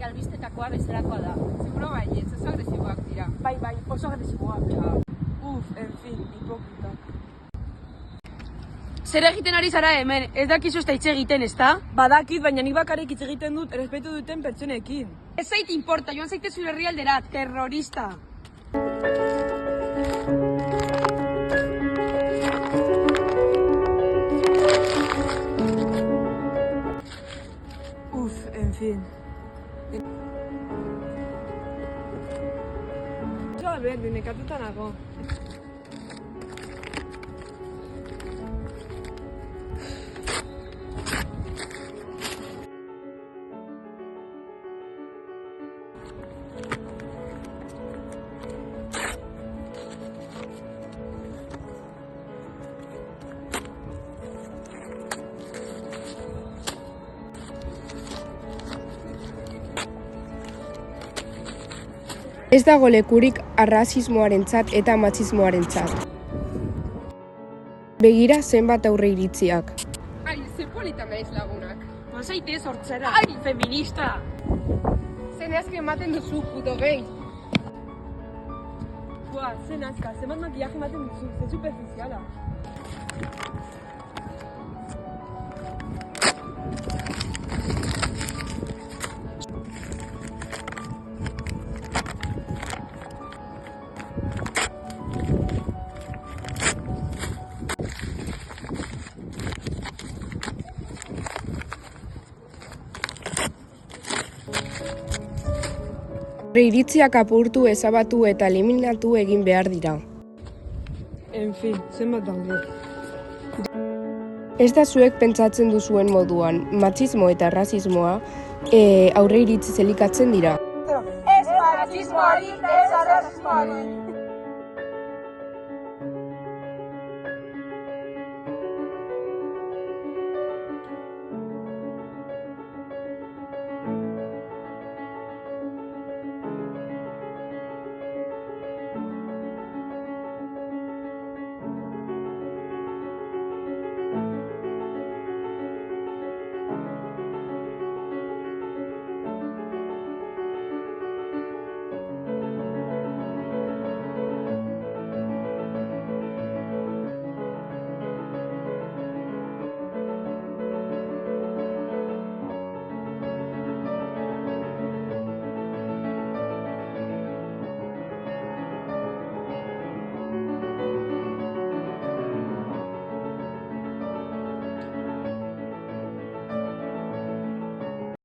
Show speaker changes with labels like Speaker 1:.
Speaker 1: albistetakoa bezalakoa da.
Speaker 2: Seguro baietz, oso agresiboak dira.
Speaker 1: Bai, oso agresiboak.
Speaker 2: En fin, hipokritak.
Speaker 1: Zer egiten ari zara hemen, ez dakizu ez da hitz egiten, ezta?
Speaker 2: Badakit, baina nik bakarrik hitz egiten dut errespetu duten pertsonekin.
Speaker 1: Ez zait importa, joan zaite zure herrialdera, terrorista.
Speaker 2: En fin. A ber, nekatuta nago.
Speaker 3: Ez dago lekurik arrazismoarentzat eta matxismoarentzat. Begira zenbat aurre iritziak.
Speaker 2: Ai, ze polita naiz lagunak.
Speaker 1: Mazaite sortzera. Ai, feminista!
Speaker 2: Zen azke ematen duzu, puto gehi. Zen azka, zenbat makillaje ematen duzu, ze superficiala.
Speaker 3: Iritziak apurtu, ezabatu eta eliminatu egin behar dira.
Speaker 2: En fin, zenbat daude.
Speaker 3: Ez da zuek pentsatzen duzuen moduan, matxismo eta arrazismoa aurre iritzi zelikatzen dira.
Speaker 4: Ez matxismoari, ez arrazismoari.